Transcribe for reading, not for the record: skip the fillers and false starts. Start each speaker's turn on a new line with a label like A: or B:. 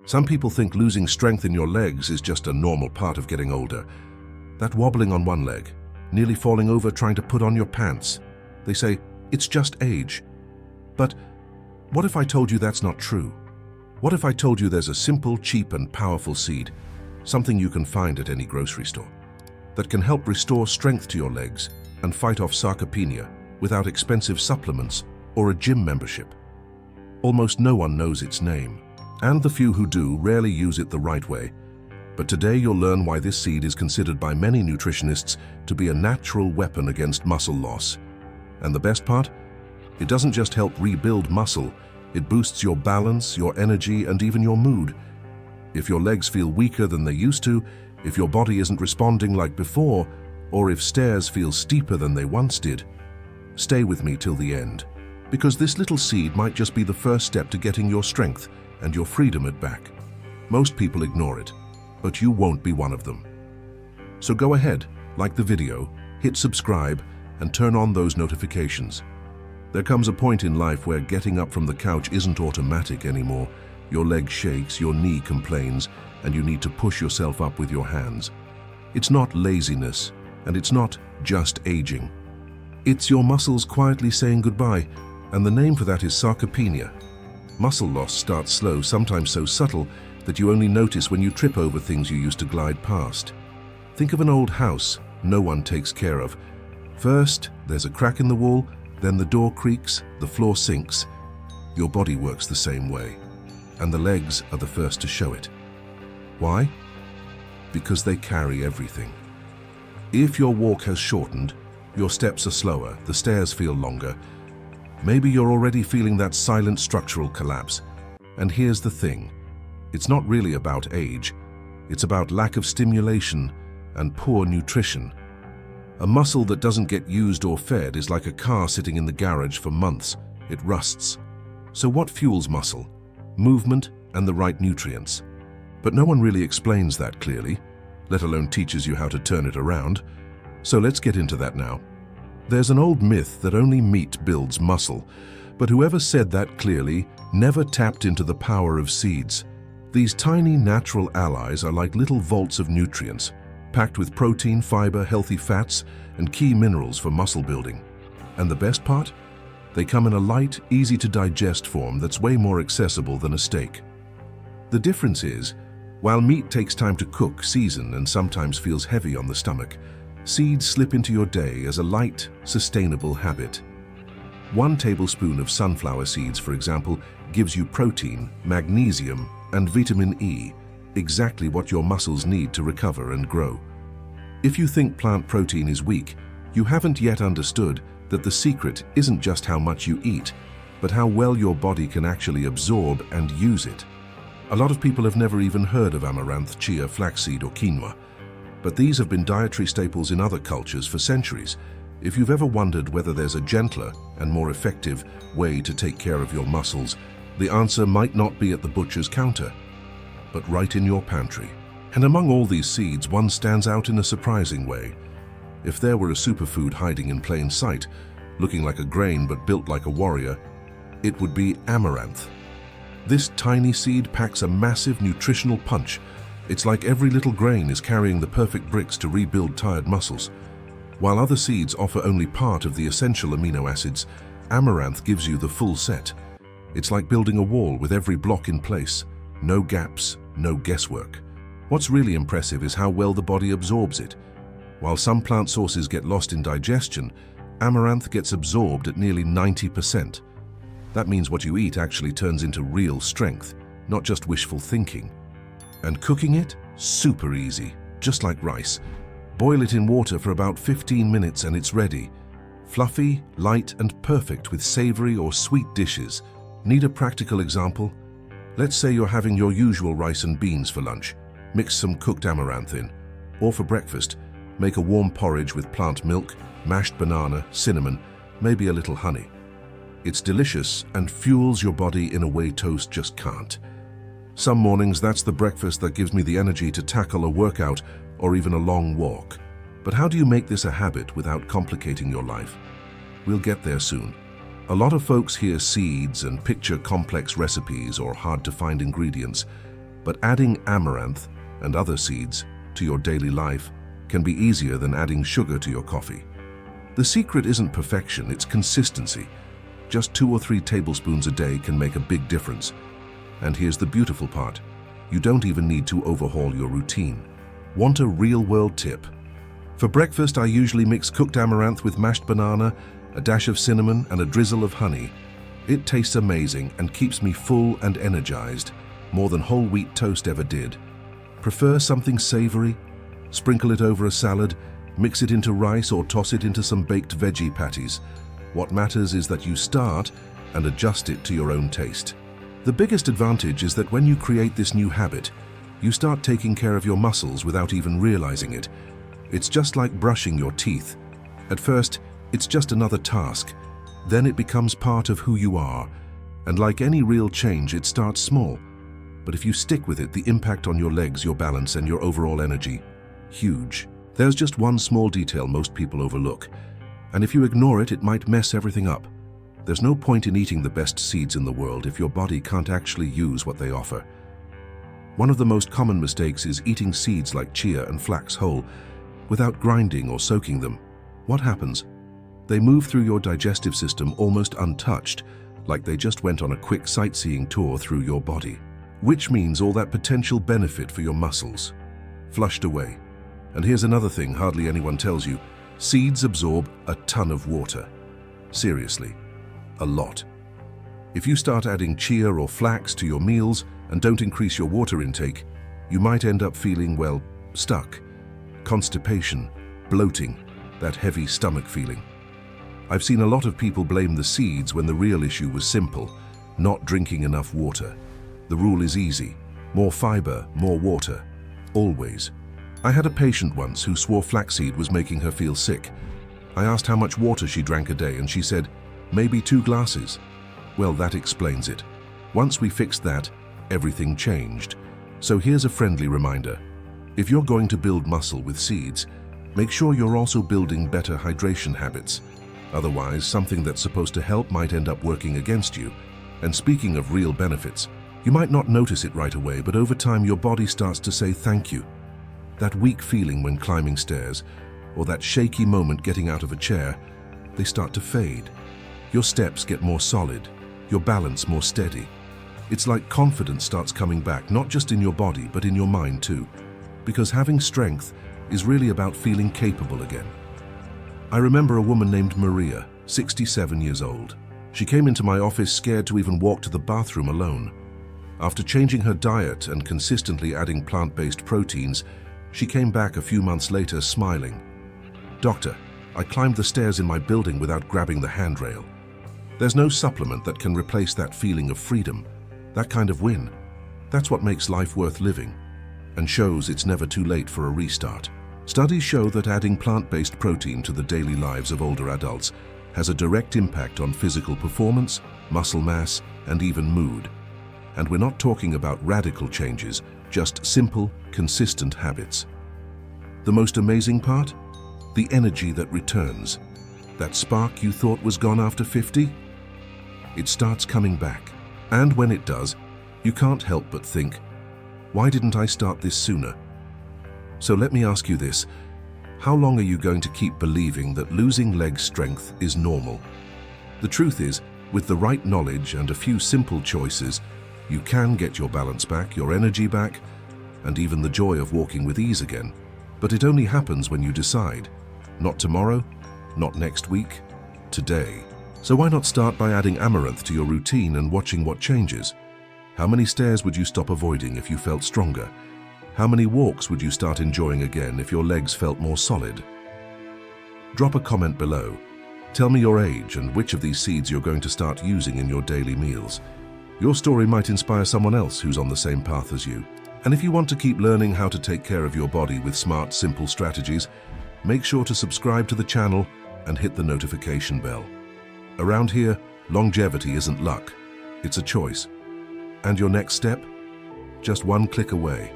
A: Some people think losing strength in your legs is just a normal part of getting older. That wobbling on one leg, nearly falling over trying to put on your pants. They say, it's just age. But what if I told you that's not true? What if I told you there's a simple, cheap and powerful seed, something you can find at any grocery store, that can help restore strength to your legs and fight off sarcopenia without expensive supplements or a gym membership? Almost no one knows its name, and the few who do rarely use it the right way. But today you'll learn why this seed is considered by many nutritionists to be a natural weapon against muscle loss. And the best part? It doesn't just help rebuild muscle, it boosts your balance, your energy, and even your mood. If your legs feel weaker than they used to, if your body isn't responding like before, or if stairs feel steeper than they once did, stay with me till the end, because this little seed might just be the first step to getting your strength and your freedom back. Most people ignore it, but you won't be one of them. So go ahead, like the video, hit subscribe, and turn on those notifications. There comes a point in life where getting up from the couch isn't automatic anymore. Your leg shakes, your knee complains, and you need to push yourself up with your hands. It's not laziness, and it's not just aging. It's your muscles quietly saying goodbye, and the name for that is sarcopenia. Muscle loss starts slow, sometimes so subtle that you only notice when you trip over things you used to glide past. Think of an old house no one takes care of. First, there's a crack in the wall, then the door creaks, the floor sinks. Your body works the same way, and the legs are the first to show it. Why? Because they carry everything. If your walk has shortened, your steps are slower, the stairs feel longer. Maybe you're already feeling that silent structural collapse. And here's the thing, it's not really about age, it's about lack of stimulation and poor nutrition. A muscle that doesn't get used or fed is like a car sitting in the garage for months. It rusts. So what fuels muscle? Movement and the right nutrients. But no one really explains that clearly, let alone teaches you how to turn it around. So let's get into that now. There's an old myth that only meat builds muscle, but whoever said that clearly never tapped into the power of seeds. These tiny natural allies are like little vaults of nutrients, packed with protein, fiber, healthy fats, and key minerals for muscle building. And the best part? They come in a light, easy-to-digest form that's way more accessible than a steak. The difference is, while meat takes time to cook, season, and sometimes feels heavy on the stomach, seeds slip into your day as a light, sustainable habit. 1 tablespoon of sunflower seeds, for example, gives you protein, magnesium, and vitamin E, exactly what your muscles need to recover and grow. If you think plant protein is weak, you haven't yet understood that the secret isn't just how much you eat, but how well your body can actually absorb and use it. A lot of people have never even heard of amaranth, chia, flaxseed, or quinoa, but these have been dietary staples in other cultures for centuries. If you've ever wondered whether there's a gentler and more effective way to take care of your muscles, the answer might not be at the butcher's counter, but right in your pantry. And among all these seeds, one stands out in a surprising way. If there were a superfood hiding in plain sight, looking like a grain but built like a warrior, it would be amaranth. This tiny seed packs a massive nutritional punch. It's like every little grain is carrying the perfect bricks to rebuild tired muscles. While other seeds offer only part of the essential amino acids, amaranth gives you the full set. It's like building a wall with every block in place. No gaps, no guesswork. What's really impressive is how well the body absorbs it. While some plant sources get lost in digestion, amaranth gets absorbed at nearly 90%. That means what you eat actually turns into real strength, not just wishful thinking. And cooking it? Super easy, just like rice. Boil it in water for about 15 minutes and it's ready. Fluffy, light, and perfect with savory or sweet dishes. Need a practical example? Let's say you're having your usual rice and beans for lunch. Mix some cooked amaranth in. Or for breakfast, make a warm porridge with plant milk, mashed banana, cinnamon, maybe a little honey. It's delicious and fuels your body in a way toast just can't. Some mornings that's the breakfast that gives me the energy to tackle a workout or even a long walk. But how do you make this a habit without complicating your life? We'll get there soon. A lot of folks hear seeds and picture complex recipes or hard-to-find ingredients, But adding amaranth and other seeds to your daily life can be easier than adding sugar to your coffee. The secret isn't perfection, it's consistency. Just 2 or 3 tablespoons a day can make a big difference. And here's the beautiful part. You don't even need to overhaul your routine. Want a real-world tip? For breakfast, I usually mix cooked amaranth with mashed banana, a dash of cinnamon, and a drizzle of honey. It tastes amazing and keeps me full and energized, more than whole wheat toast ever did. Prefer something savory? Sprinkle it over a salad, mix it into rice, or toss it into some baked veggie patties. What matters is that you start and adjust it to your own taste. The biggest advantage is that when you create this new habit, you start taking care of your muscles without even realizing it. It's just like brushing your teeth. At first, it's just another task. Then it becomes part of who you are. And like any real change, it starts small. But if you stick with it, the impact on your legs, your balance, and your overall energy, huge. There's just one small detail most people overlook. And if you ignore it, it might mess everything up. There's no point in eating the best seeds in the world if your body can't actually use what they offer. One of the most common mistakes is eating seeds like chia and flax whole without grinding or soaking them. What happens? They move through your digestive system almost untouched, like they just went on a quick sightseeing tour through your body. Which means all that potential benefit for your muscles flushed away. And here's another thing hardly anyone tells you. Seeds absorb a ton of water. Seriously, a lot. If you start adding chia or flax to your meals and don't increase your water intake, you might end up feeling, well, stuck. Constipation, bloating, that heavy stomach feeling. I've seen a lot of people blame the seeds when the real issue was simple, not drinking enough water. The rule is easy. More fiber, more water. Always. I had a patient once who swore flaxseed was making her feel sick. I asked how much water she drank a day and she said, maybe 2 glasses. Well, that explains it. Once we fixed that, everything changed. So here's a friendly reminder. If you're going to build muscle with seeds, make sure you're also building better hydration habits. Otherwise, something that's supposed to help might end up working against you. And speaking of real benefits, you might not notice it right away, but over time your body starts to say thank you. That weak feeling when climbing stairs, or that shaky moment getting out of a chair, they start to fade. Your steps get more solid, your balance more steady. It's like confidence starts coming back, not just in your body, but in your mind too. Because having strength is really about feeling capable again. I remember a woman named Maria, 67 years old. She came into my office scared to even walk to the bathroom alone. After changing her diet and consistently adding plant-based proteins, she came back a few months later smiling. Doctor, I climbed the stairs in my building without grabbing the handrail. There's no supplement that can replace that feeling of freedom, that kind of win. That's what makes life worth living, and shows it's never too late for a restart. Studies show that adding plant-based protein to the daily lives of older adults has a direct impact on physical performance, muscle mass, and even mood. And we're not talking about radical changes, just simple, consistent habits. The most amazing part? The energy that returns. That spark you thought was gone after 50? It starts coming back. And when it does, you can't help but think, why didn't I start this sooner? So let me ask you this. How long are you going to keep believing that losing leg strength is normal? The truth is, with the right knowledge and a few simple choices, you can get your balance back, your energy back, and even the joy of walking with ease again. But it only happens when you decide. Not tomorrow, not next week, today. So why not start by adding amaranth to your routine and watching what changes? How many stairs would you stop avoiding if you felt stronger? How many walks would you start enjoying again if your legs felt more solid? Drop a comment below. Tell me your age and which of these seeds you're going to start using in your daily meals. Your story might inspire someone else who's on the same path as you. And if you want to keep learning how to take care of your body with smart, simple strategies, make sure to subscribe to the channel and hit the notification bell. Around here, longevity isn't luck, it's a choice. And your next step? Just one click away.